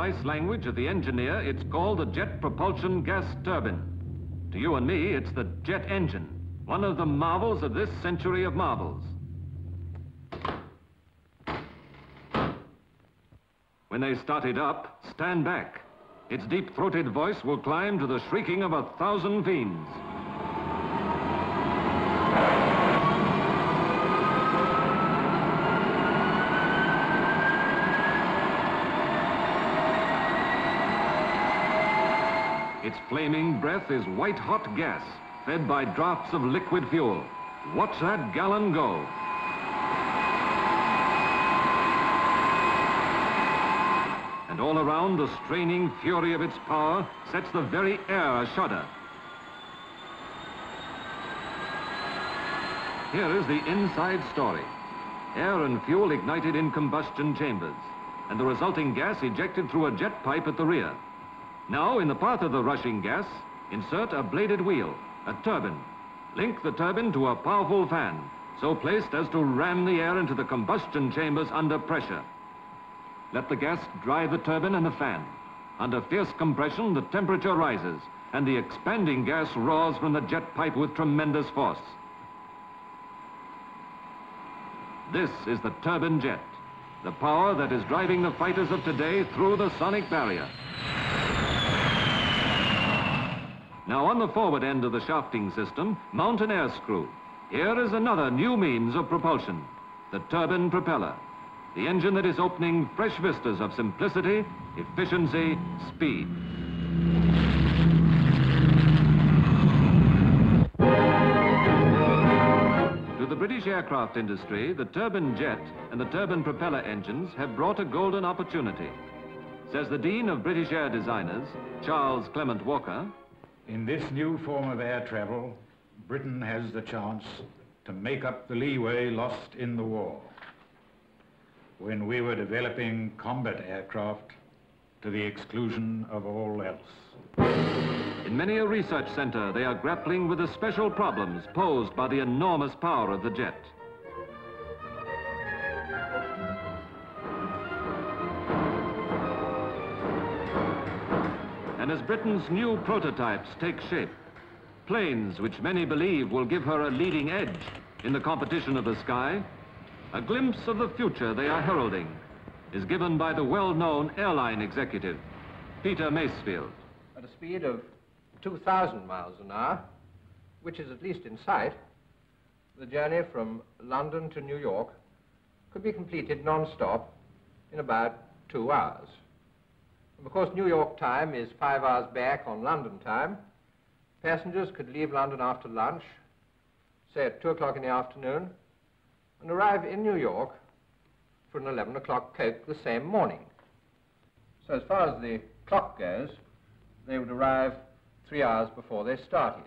precise language of the engineer, it's called the jet propulsion gas turbine. To you and me, it's the jet engine, one of the marvels of this century of marvels. When they start it up, stand back. Its deep-throated voice will climb to the shrieking of 1,000 fiends. Its flaming breath is white-hot gas, fed by drafts of liquid fuel. Watch that gallon go. And all around, the straining fury of its power sets the very air a-shudder. Here is the inside story. Air and fuel ignited in combustion chambers, and the resulting gas ejected through a jet pipe at the rear. Now, in the path of the rushing gas, insert a bladed wheel, a turbine. Link the turbine to a powerful fan, so placed as to ram the air into the combustion chambers under pressure. Let the gas drive the turbine and the fan. Under fierce compression, the temperature rises, and the expanding gas roars from the jet pipe with tremendous force. This is the turbine jet, the power that is driving the fighters of today through the sonic barrier. Now, on the forward end of the shafting system, mount an air screw. Here is another new means of propulsion, the turbine propeller, the engine that is opening fresh vistas of simplicity, efficiency, speed. To the British aircraft industry, the turbine jet and the turbine propeller engines have brought a golden opportunity. Says the Dean of British Air Designers, Charles Clement Walker, in this new form of air travel, Britain has the chance to make up the leeway lost in the war, when we were developing combat aircraft to the exclusion of all else. In many a research center, they are grappling with the special problems posed by the enormous power of the jet. And as Britain's new prototypes take shape, planes which many believe will give her a leading edge in the competition of the sky, a glimpse of the future they are heralding is given by the well-known airline executive, Peter Masefield. At a speed of 2,000 miles an hour, which is at least in sight, the journey from London to New York could be completed non-stop in about 2 hours. And because New York time is 5 hours back on London time, passengers could leave London after lunch, say at 2 o'clock in the afternoon, and arrive in New York for an 11 o'clock coach the same morning. So as far as the clock goes, they would arrive 3 hours before they started.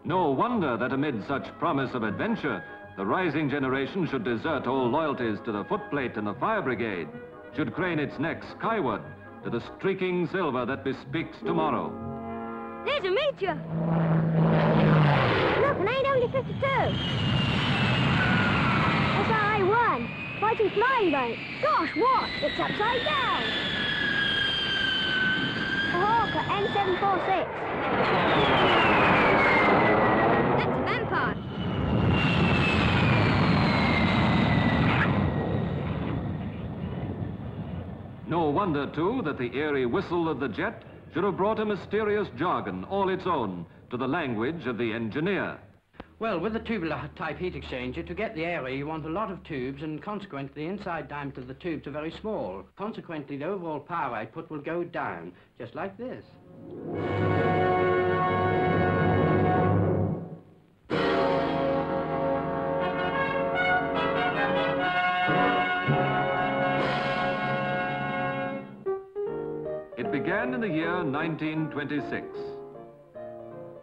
No wonder that amid such promise of adventure, the rising generation should desert all loyalties to the footplate and the fire brigade, should crane its neck skyward to the streaking silver that bespeaks tomorrow. There's a meteor! Look, an AW-52! SRA-1, fighting flying boat. Gosh, what? It's upside down! A Hawker M746. That's a vampire. No wonder, too, that the eerie whistle of the jet should have brought a mysterious jargon all its own to the language of the engineer. Well, with the tubular type heat exchanger, to get the air you want a lot of tubes, and consequently the inside diameter of the tubes are very small. Consequently, the overall power output will go down, just like this. It began in the year 1926.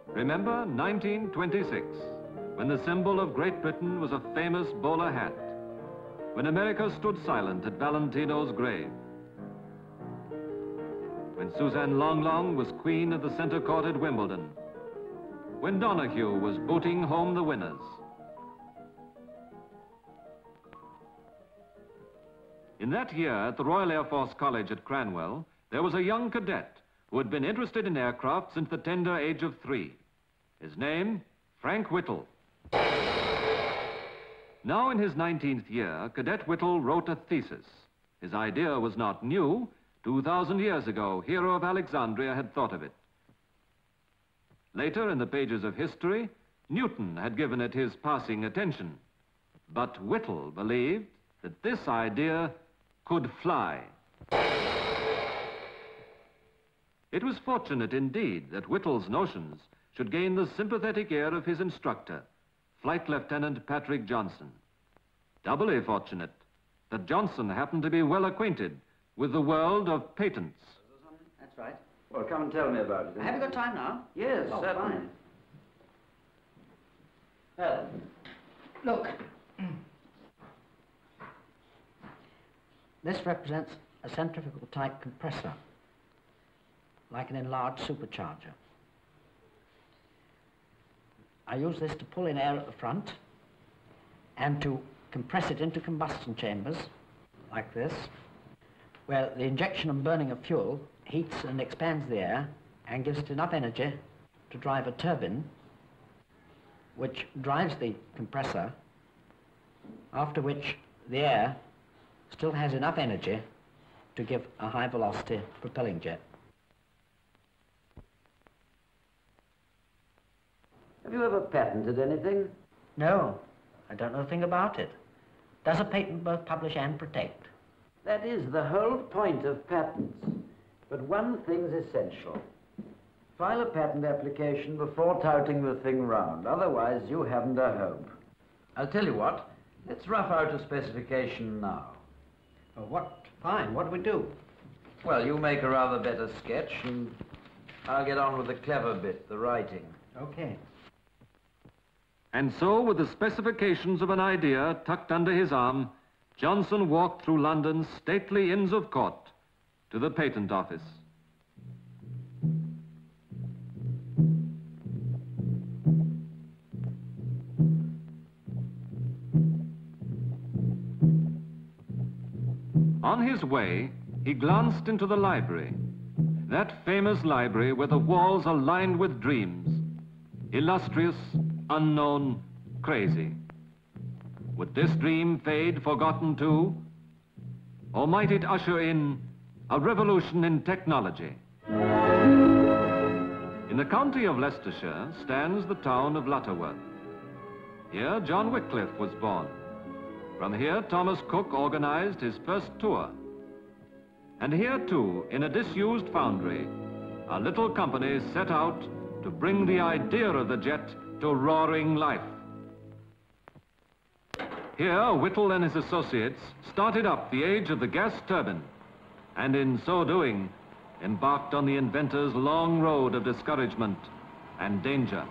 Remember 1926, when the symbol of Great Britain was a famous bowler hat, when America stood silent at Valentino's grave, when Suzanne Longlong was queen of the center court at Wimbledon, when Donahue was booting home the winners. In that year, at the Royal Air Force College at Cranwell, there was a young cadet who had been interested in aircraft since the tender age of 3. His name, Frank Whittle. Now in his 19th year, Cadet Whittle wrote a thesis. His idea was not new. 2,000 years ago, Hero of Alexandria had thought of it. Later, in the pages of history, Newton had given it his passing attention. But Whittle believed that this idea could fly. It was fortunate indeed that Whittle's notions should gain the sympathetic ear of his instructor, Flight Lieutenant Patrick Johnson. Doubly fortunate that Johnson happened to be well acquainted with the world of patents. That's right. Well, come and tell me about it. Have you got time now? Yes, Oh, certainly. fine. Well, Look. This represents a centrifugal type compressor, like an enlarged supercharger. I use this to pull in air at the front and to compress it into combustion chambers, like this, where the injection and burning of fuel heats and expands the air and gives it enough energy to drive a turbine, which drives the compressor, after which the air still has enough energy to give a high velocity propelling jet. have you ever patented anything? No, I don't know a thing about it. Does a patent both publish and protect? That is the whole point of patents. But one thing's essential. File a patent application before touting the thing round. Otherwise, you haven't a hope. I'll tell you what. Let's rough out a specification now. Oh, what? Fine. What do we do? Well, you make a rather better sketch, and I'll get on with the clever bit, the writing. Okay. And so, with the specifications of an idea tucked under his arm, Johnson walked through London's stately Inns of Court to the patent office. On his way, he glanced into the library, that famous library where the walls are lined with dreams, illustrious, unknown, crazy. Would this dream fade forgotten too? Or might it usher in a revolution in technology? In the county of Leicestershire stands the town of Lutterworth. Here John Wycliffe was born. From here Thomas Cook organized his first tour. And here too, in a disused foundry, a little company set out to bring the idea of the jet to roaring life. Here, Whittle and his associates started up the age of the gas turbine, and in so doing, embarked on the inventor's long road of discouragement and danger.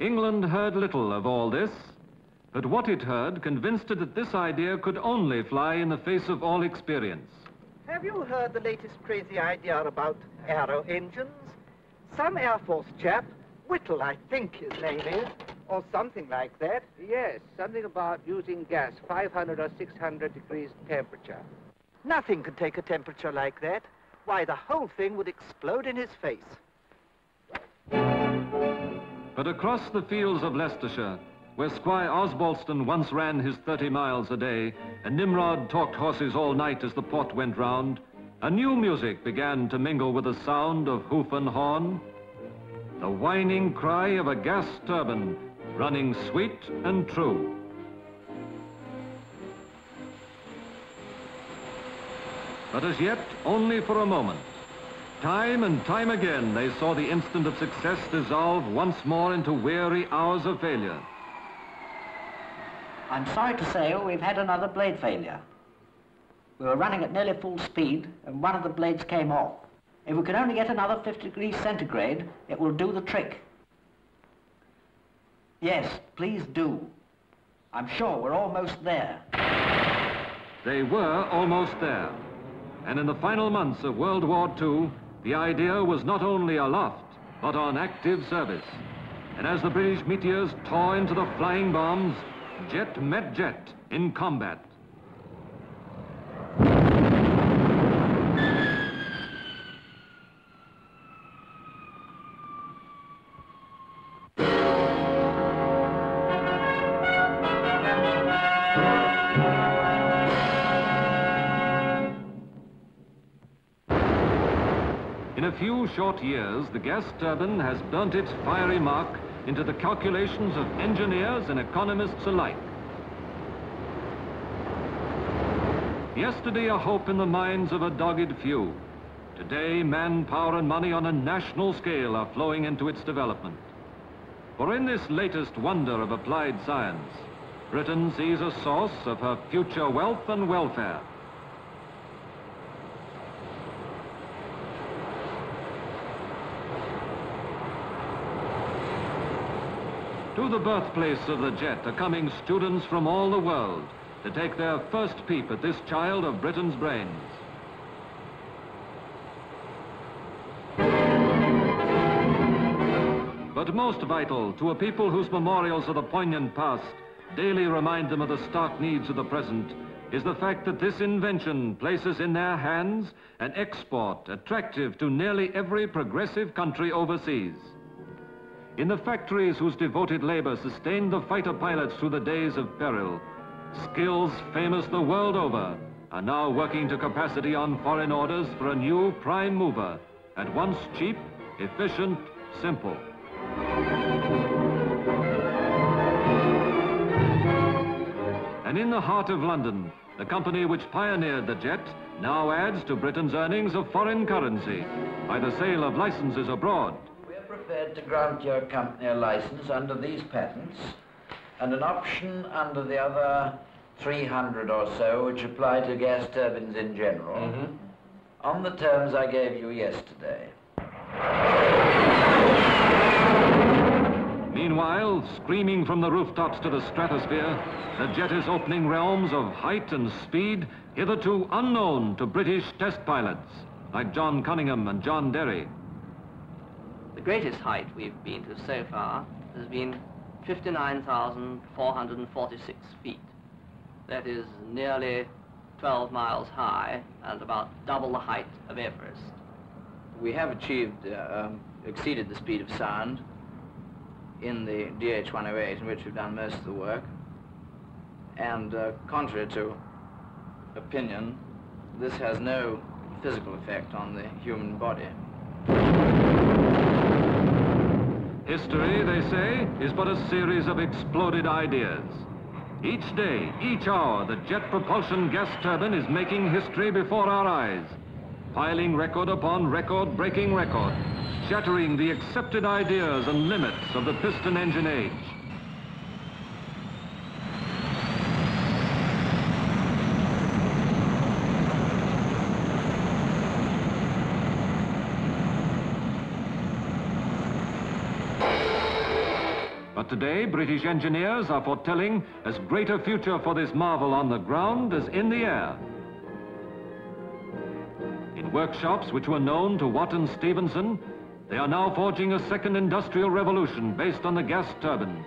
England heard little of all this, but what it heard convinced it that this idea could only fly in the face of all experience. Have you heard the latest crazy idea about aero engines? Some Air Force chap, Whittle, I think his name is, or something like that. Yes, something about using gas, 500 or 600 degrees temperature. Nothing could take a temperature like that. Why, the whole thing would explode in his face. But across the fields of Leicestershire, where Squire Osbaldeston once ran his 30 miles a day, and Nimrod talked horses all night as the pot went round, a new music began to mingle with the sound of hoof and horn, the whining cry of a gas turbine running sweet and true. But as yet, only for a moment. Time and time again, they saw the instant of success dissolve once more into weary hours of failure. I'm sorry to say we've had another blade failure. We were running at nearly full speed and one of the blades came off. If we could only get another 50 degrees centigrade, it will do the trick. Yes, please do. I'm sure we're almost there. They were almost there. And in the final months of World War II, the idea was not only aloft, but on active service. And as the British meteors tore into the flying bombs, jet met jet in combat. In a few short years, the gas turbine has burnt its fiery mark into the calculations of engineers and economists alike. Yesterday, a hope in the minds of a dogged few. Today, manpower and money on a national scale are flowing into its development. For in this latest wonder of applied science, Britain sees a source of her future wealth and welfare. To the birthplace of the jet are coming students from all the world to take their first peep at this child of Britain's brains. But most vital to a people whose memorials of the poignant past daily remind them of the stark needs of the present is the fact that this invention places in their hands an export attractive to nearly every progressive country overseas. In the factories whose devoted labor sustained the fighter pilots through the days of peril, skills famous the world over are now working to capacity on foreign orders for a new prime mover, at once cheap, efficient, simple. And in the heart of London, the company which pioneered the jet now adds to Britain's earnings of foreign currency by the sale of licenses abroad. Prepared to grant your company a license under these patents and an option under the other 300 or so which apply to gas turbines in general, on the terms I gave you yesterday. Meanwhile, screaming from the rooftops to the stratosphere, the jet is opening realms of height and speed hitherto unknown to British test pilots like John Cunningham and John Derry. The greatest height we've been to so far has been 59,446 feet. That is nearly 12 miles high and about double the height of Everest. We have exceeded the speed of sound in the DH-108, in which we've done most of the work. And contrary to opinion, this has no physical effect on the human body. History, they say, is but a series of exploded ideas. Each day, each hour, the jet propulsion gas turbine is making history before our eyes, piling record upon record, breaking record, shattering the accepted ideas and limits of the piston engine age. But today, British engineers are foretelling as great a future for this marvel on the ground as in the air. In workshops which were known to Watt and Stevenson, they are now forging a second industrial revolution based on the gas turbine.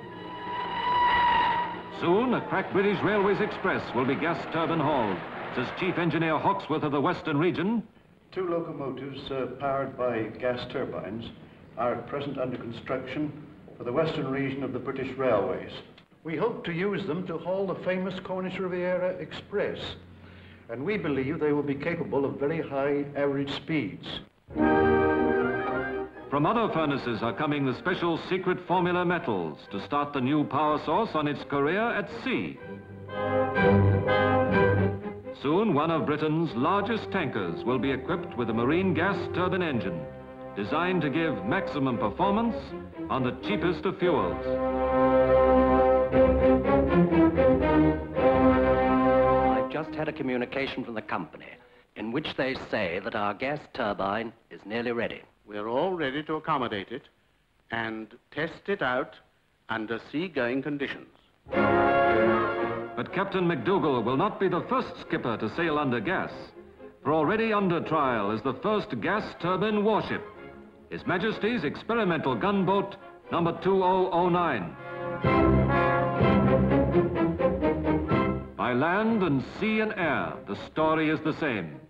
Soon, a crack British Railways Express will be gas turbine hauled, says Chief Engineer Hawksworth of the Western Region. 2 locomotives powered by gas turbines are at present under construction for the western region of the British Railways. We hope to use them to haul the famous Cornish Riviera Express, and we believe they will be capable of very high average speeds. From other furnaces are coming the special secret formula metals to start the new power source on its career at sea. Soon, one of Britain's largest tankers will be equipped with a marine gas turbine engine designed to give maximum performance on the cheapest of fuels. I've just had a communication from the company in which they say that our gas turbine is nearly ready. We're all ready to accommodate it and test it out under sea-going conditions. But Captain McDougall will not be the first skipper to sail under gas, for already under trial is the first gas turbine warship, His Majesty's experimental gunboat number 2009. By land and sea and air, the story is the same.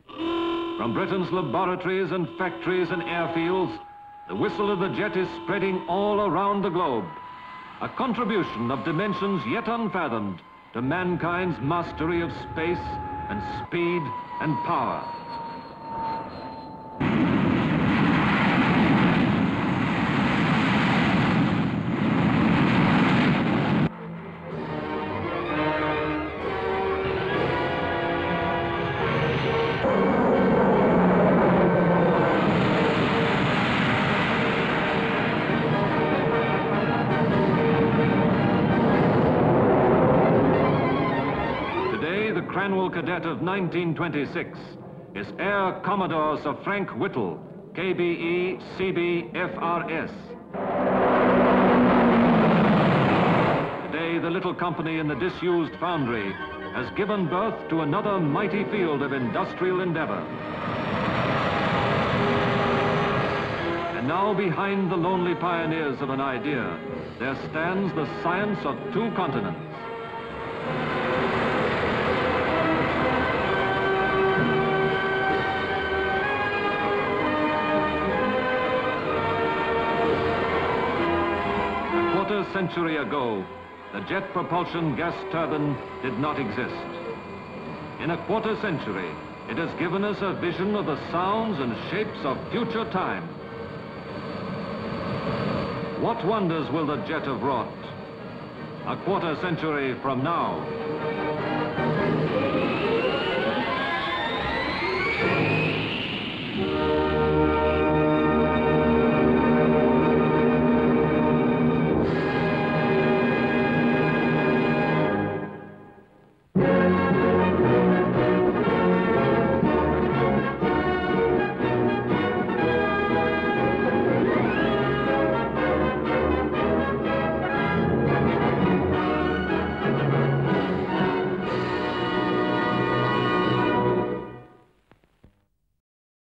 From Britain's laboratories and factories and airfields, the whistle of the jet is spreading all around the globe. A contribution of dimensions yet unfathomed to mankind's mastery of space and speed and power. Cadet of 1926 is Air Commodore Sir Frank Whittle, KBE CB-FRS. Today, the little company in the disused foundry has given birth to another mighty field of industrial endeavor. And now, behind the lonely pioneers of an idea, there stands the science of two continents. A century ago, the jet propulsion gas turbine did not exist. In a quarter century, it has given us a vision of the sounds and shapes of future time. What wonders will the jet have wrought? A quarter century from now.